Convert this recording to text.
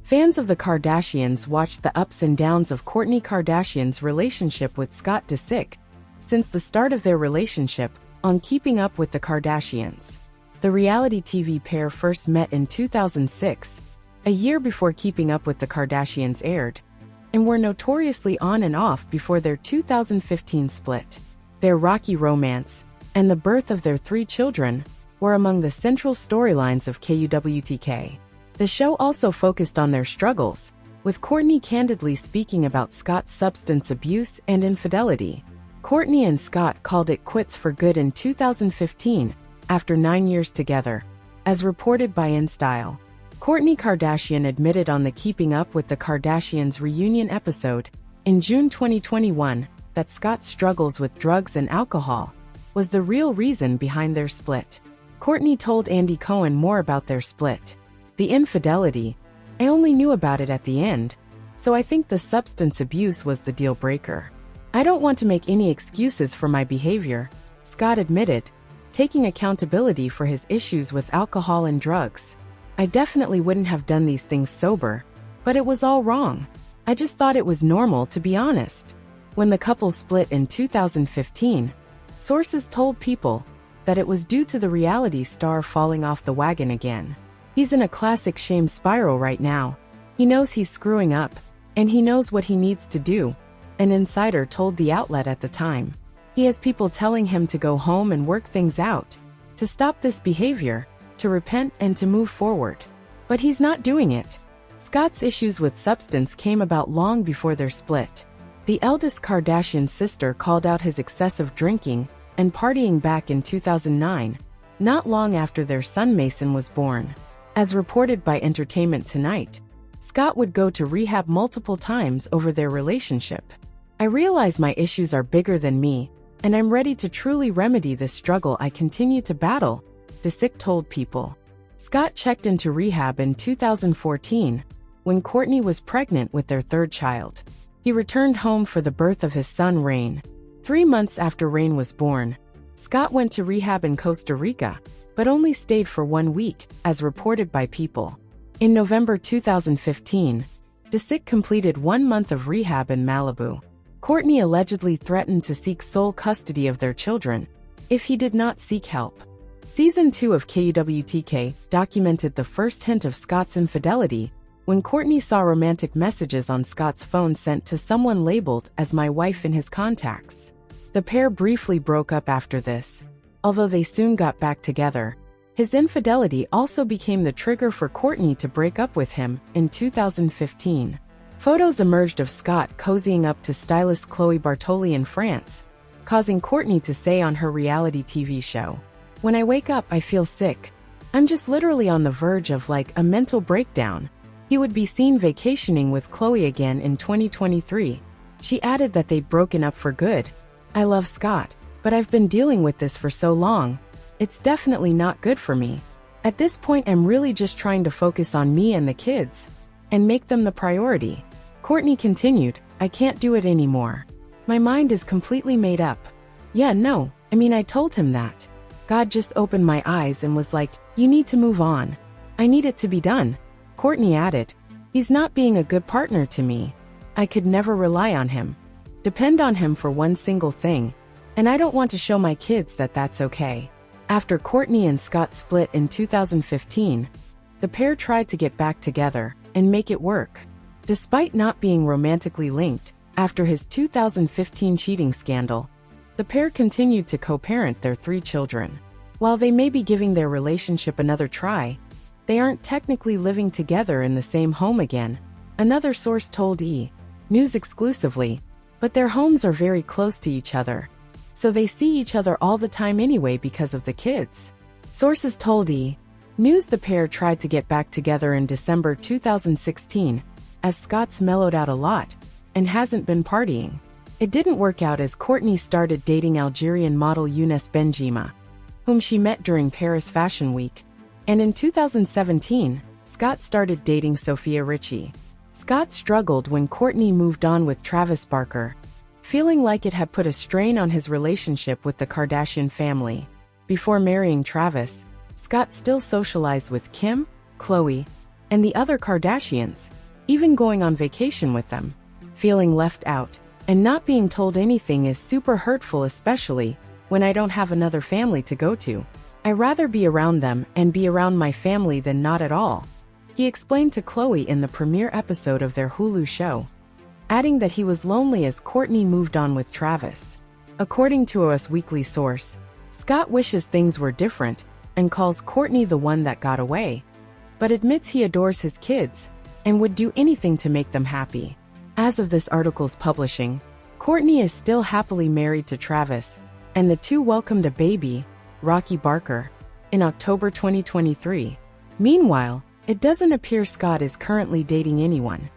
Fans of the Kardashians watched the ups and downs of Kourtney Kardashian's relationship with Scott Disick since the start of their relationship on Keeping Up with the Kardashians. The reality TV pair first met in 2006, a year before Keeping Up with the Kardashians aired, and were notoriously on and off before their 2015 split. Their rocky romance and the birth of their 3 children were among the central storylines of KUWTK. The show also focused on their struggles, with Kourtney candidly speaking about Scott's substance abuse and infidelity. Kourtney and Scott called it quits for good in 2015, after 9 years together, as reported by InStyle. Kourtney Kardashian admitted on the Keeping Up with the Kardashians reunion episode in June 2021 that Scott's struggles with drugs and alcohol was the real reason behind their split. Kourtney told Andy Cohen more about their split. The infidelity, I only knew about it at the end, so I think the substance abuse was the deal breaker. I don't want to make any excuses for my behavior, Scott admitted, taking accountability for his issues with alcohol and drugs. I definitely wouldn't have done these things sober, but it was all wrong. I just thought it was normal, to be honest. When the couple split in 2015, sources told People that it was due to the reality star falling off the wagon again. He's in a classic shame spiral right now. He knows he's screwing up, and he knows what he needs to do, an insider told the outlet at the time. He has people telling him to go home and work things out, to stop this behavior, to repent and to move forward. But he's not doing it. Scott's issues with substance came about long before their split. The eldest Kardashian sister called out his excessive drinking and partying back in 2009, not long after their son Mason was born. As reported by Entertainment Tonight, Scott would go to rehab multiple times over their relationship. I realize my issues are bigger than me, and I'm ready to truly remedy this struggle I continue to battle, Disick told People. Scott checked into rehab in 2014, when Kourtney was pregnant with their 3rd child. He returned home for the birth of his son Rain. 3 months after Rain was born, Scott went to rehab in Costa Rica, but only stayed for 1 week, as reported by People. In November 2015, Disick completed 1 month of rehab in Malibu. Kourtney allegedly threatened to seek sole custody of their children if he did not seek help. Season 2 of KUWTK documented the first hint of Scott's infidelity when Kourtney saw romantic messages on Scott's phone sent to someone labeled as "my wife" in his contacts. The pair briefly broke up after this, although they soon got back together. His infidelity also became the trigger for Kourtney to break up with him in 2015. Photos emerged of Scott cozying up to stylist Chloe Bartoli in France, causing Kourtney to say on her reality TV show, "When I wake up, I feel sick. I'm just literally on the verge of a mental breakdown." He would be seen vacationing with Chloe again in 2023. She added that they'd broken up for good. "I love Scott, but I've been dealing with this for so long. It's definitely not good for me. At this point, I'm really just trying to focus on me and the kids, and make them the priority." Kourtney continued, "I can't do it anymore. My mind is completely made up. Yeah, no, I told him that. God just opened my eyes and was like, you need to move on. I need it to be done." Kourtney added, "He's not being a good partner to me. I could never rely on him, depend on him for one single thing, and I don't want to show my kids that that's okay." After Kourtney and Scott split in 2015, the pair tried to get back together and make it work. Despite not being romantically linked after his 2015 cheating scandal, the pair continued to co-parent their 3 children. While they may be giving their relationship another try, they aren't technically living together in the same home again, another source told E! News exclusively, but their homes are very close to each other, so they see each other all the time anyway because of the kids. Sources told E! News the pair tried to get back together in December 2016, as Scott's mellowed out a lot and hasn't been partying. It didn't work out as Kourtney started dating Algerian model Younes Benjima, whom she met during Paris Fashion Week. And in 2017, Scott started dating Sophia Richie. Scott struggled when Kourtney moved on with Travis Barker, feeling like it had put a strain on his relationship with the Kardashian family. Before marrying Travis, Scott still socialized with Kim, Khloe, and the other Kardashians, even going on vacation with them. Feeling left out and not being told anything is super hurtful, especially when I don't have another family to go to. I'd rather be around them and be around my family than not at all, he explained to Khloe in the premiere episode of their Hulu show, adding that he was lonely as Kourtney moved on with Travis. According to a Us Weekly source, Scott wishes things were different and calls Kourtney the one that got away, but admits he adores his kids and would do anything to make them happy. As of this article's publishing, Kourtney is still happily married to Travis, and the two welcomed a baby, Rocky Barker, in October 2023. Meanwhile, it doesn't appear Scott is currently dating anyone.